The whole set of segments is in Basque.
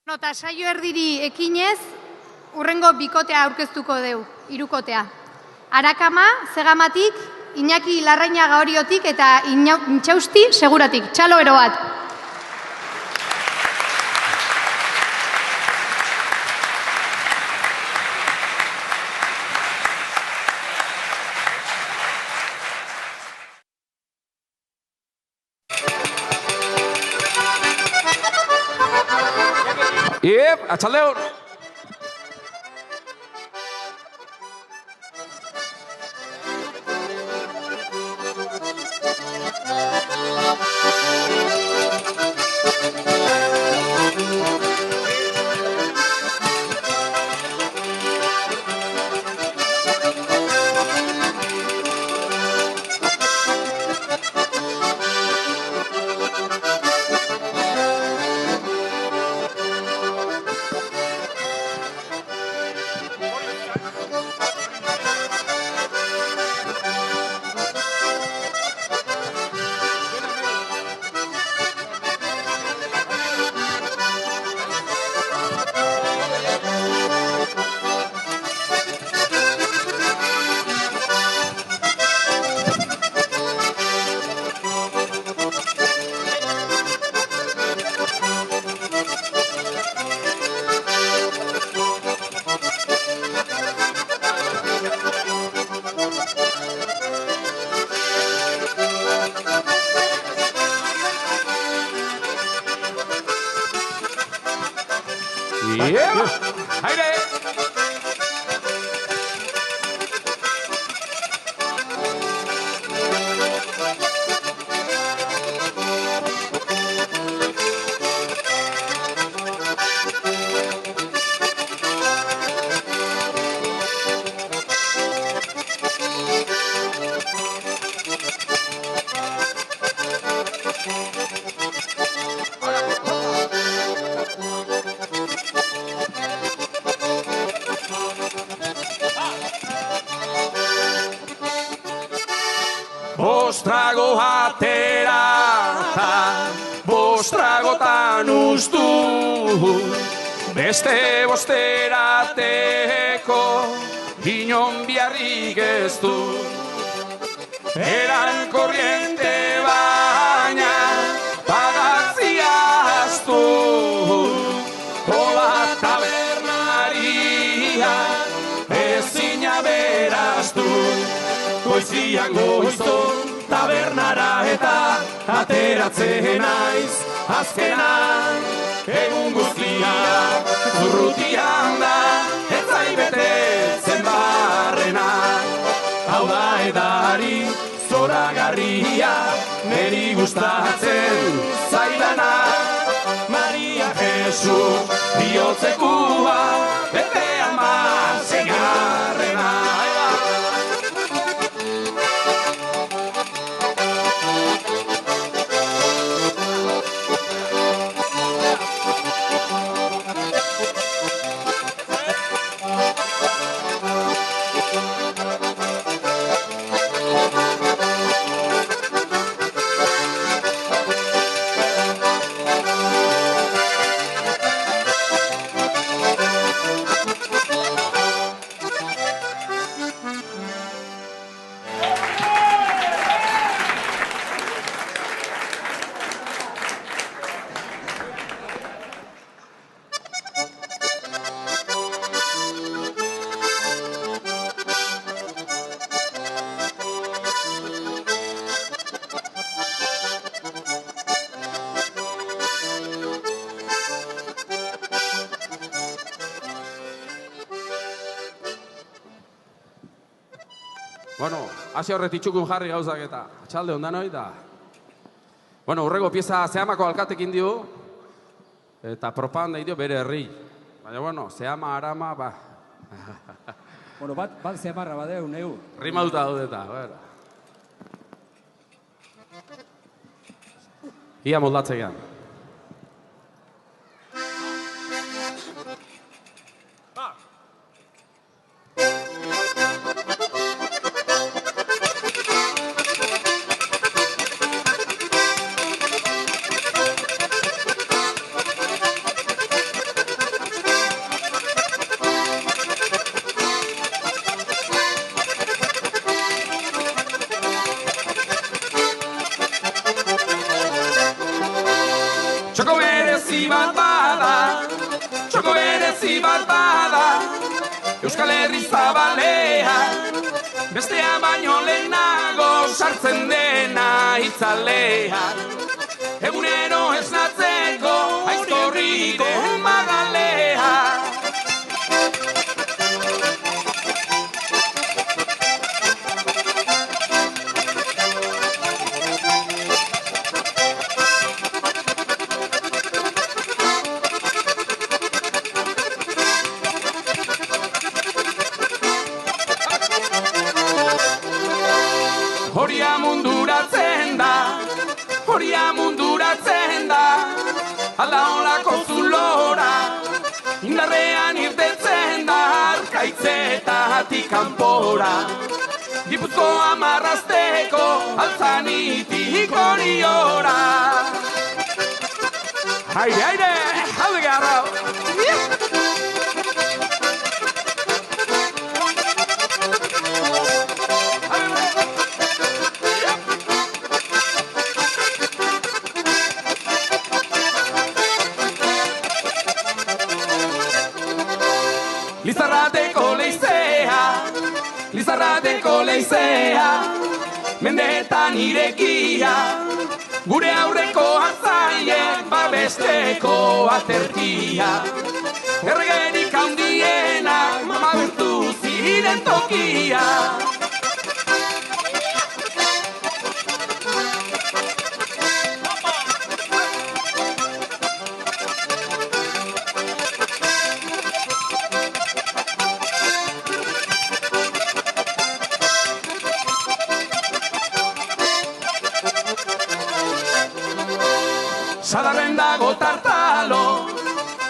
Nota saio erdiri ekinez, urrengo bikotea aurkeztuko deu, hirukotea. Arakama, Zegamatik, Iñaki Larrainaga Oriotik eta Intxausti Seguratik. Txalo ero bat. Atxaldeon! Bostrago atera, bostragotan ustu, beste bosterateko inon biarrik ez du. Eran korriente baina pagatzia aztu, hola tabernaria ezina beraztu. Goiziak goizton tabernara eta ateratzen naiz azkenan. Egun guztiak zurrutian da, ez zaibetetzen barrena. Hau da edari zoragarria, neri gustatzen zaidana. Maria Jesus bihotzekua, bete hamaseigarrena. Bueno, hasi horret itxukun jarri gauzak eta atxalde ondan hori da. Bueno, urrego pieza Zehamako alkatekin dio eta propaganda idio bere herri. Baina, bueno, Zehama, Arama, ba. Bueno, bat Zehamarra badeu, neu. Rima duta daudeta, bera. Ia moldatzean. berezi bat bada, txoko berezi bat bada, Euskal Herri zabalean, bestea baino lehenago sartzen dena itzalean. Egunero esnatzeko aizkorri den magalean. Horia munduratzen da, alda olako zulora, indarrean irtetzen da, arkaitzetatik kanpora. Gipuzkoa marrazteko, altzanitik horiora. Aire, haude garra! Lizarrateko leizea, mendeetan irekia, gure aurreko hartzaiek babesteko aterkia. Erregerik handienak magertu ziren tokia.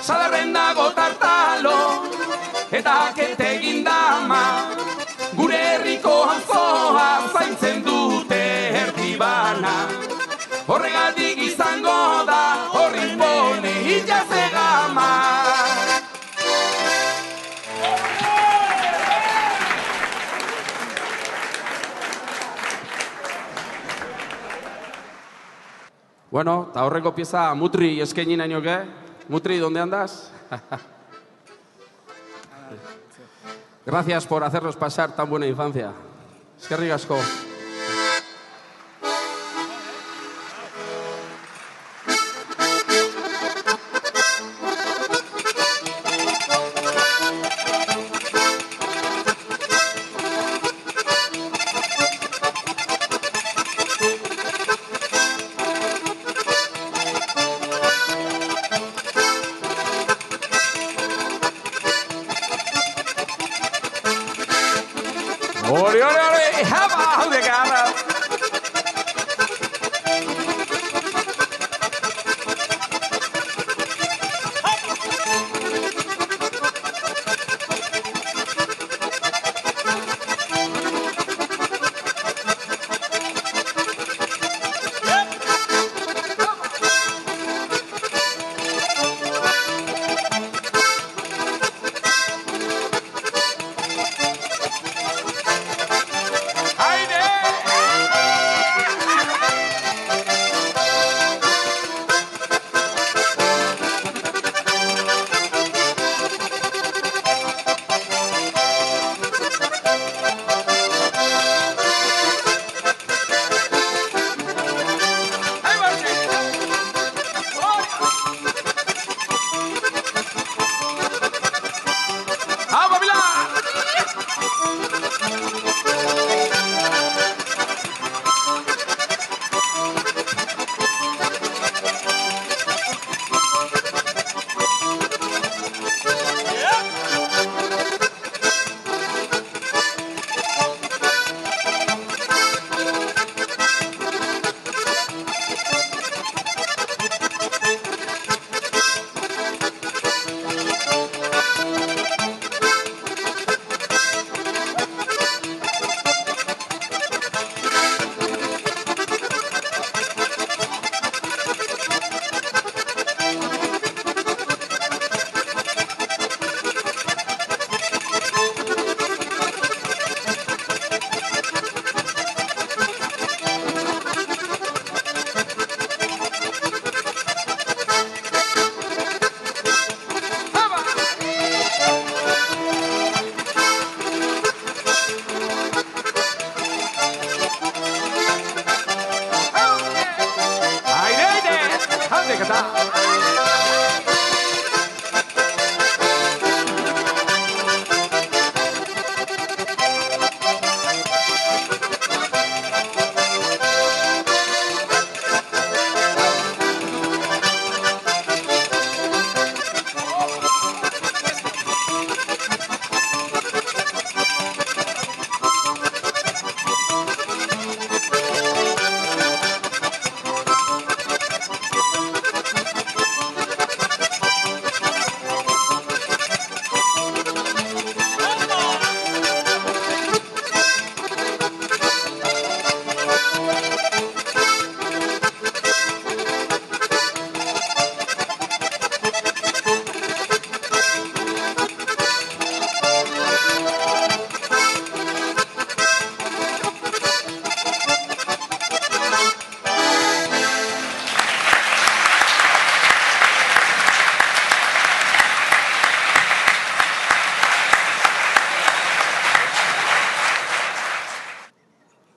Sadarren dago tartalo, eta aketegin dama, gure herriko auzoa zaintzen dute erdibana. Horregatik izango da, horri pone itxazegama. Bueno, eta horreko pieza Mutri eskaini nahi nioke. Mutri, ¿dónde andas? Gracias por hacernos pasar tan buena infancia. Eskerrik asko.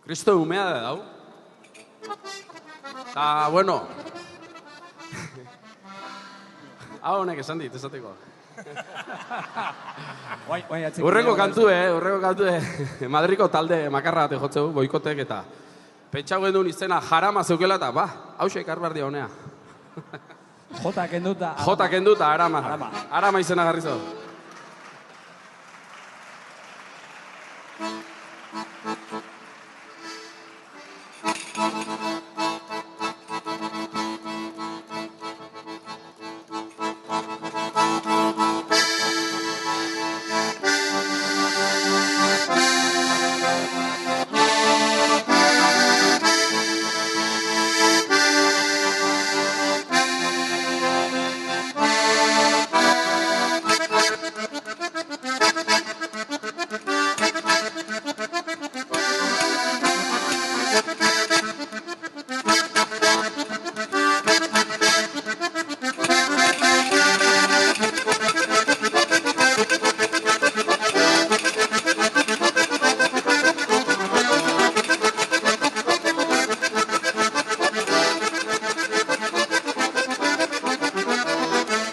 Kristo umea da dau. Ta, bueno. Hau honek esan dit, esateko. Urreko kantu, Madriko talde makarra bate jotzeu, boikotek eta pentsau gendun izena jarama zeukela eta, hause ekarbardia honea. Jota kenduta. Jota kenduta, arama. Arama izena garrizo.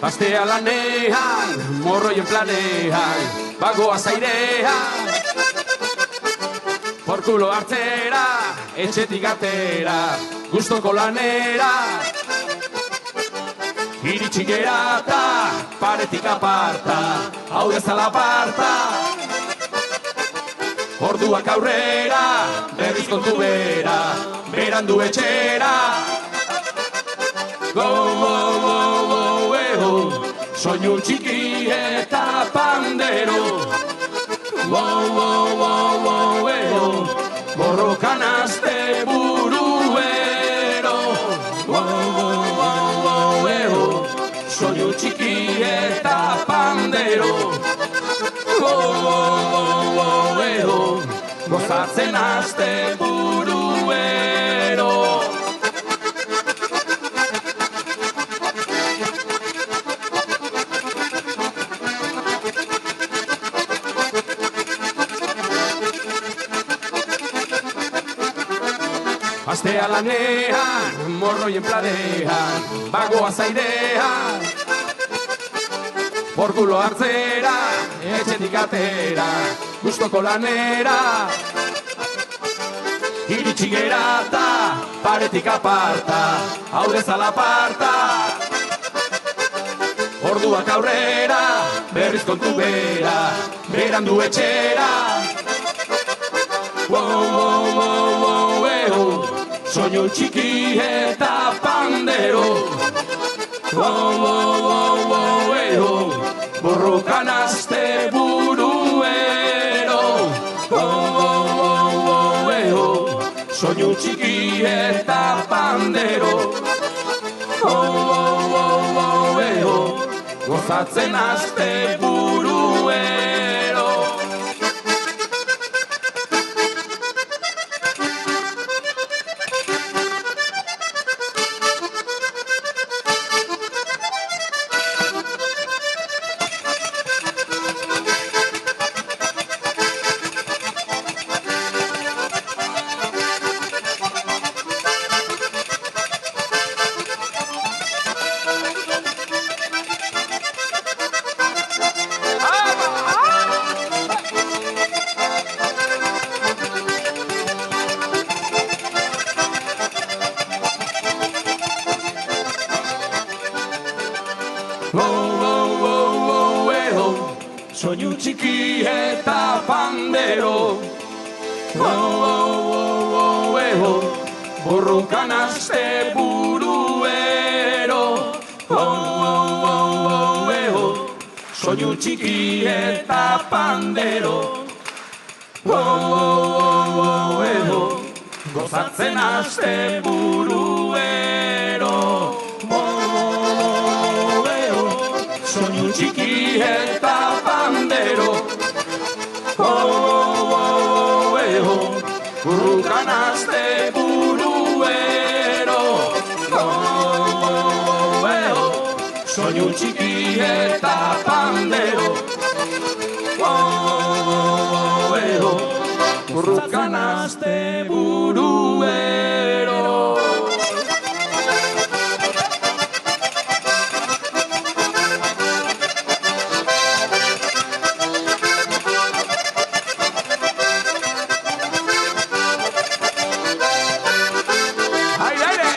Pastea lanean, morroien planean, bagoa zairean. Porkulo hartzera, etxetik atera, gustoko lanera. Iritsi gerata, paretik aparta, hau dezala aparta. Orduak aurrera, berriz kontu bera, berandu etxera. Go, go, go, go, eho, soinu txiki eta pandero. Go, go, go, go, eho, borrokan azte buruero. Go, go, go, go, eho, soinu txiki eta pandero. Go, go, go, go, eho, gozatzen azte buruero. Pastea lanean, morroien planean, bagoa zairean. Porkulo hartzera, etxetik atera, gustoko lanera. Iritsi gerata, paretik aparta, hau dezala aparta. Orduak aurrera, berriz kontu bera, berandu etxera. Wow, wow, wow, wow, eho, soinu txiki eta pandero. Wow, wow, wow, wow, eho, borrokan azte buruero. Wow, wow, wow, wow, eho, soinu txiki eta pandero. Wow, wow, wow, wow, eho, gozatzen azte buruero. Soinu txiki eta pandero. Eho, borrokan azte buruero. Eho, soinu txiki eta pandero. Eho, gozatzen azte buruero. Eho, soinu txiki eta pandero. Eho, burrukan azte buruero. Eho, soinu txiki eta pandero. Eho, burrukan Zan aste buruero. Aire, aire!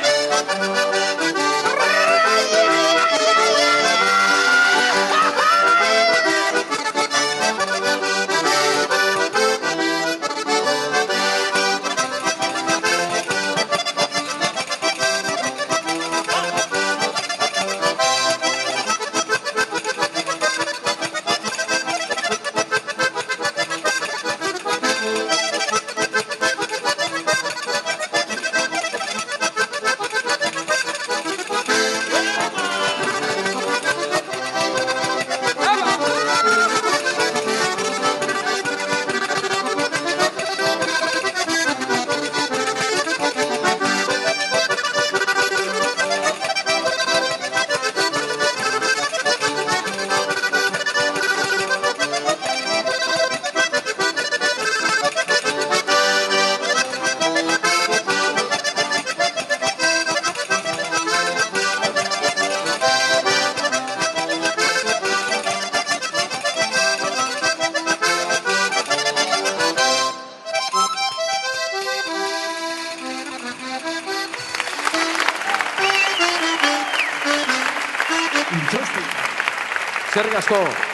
Zerrik asko.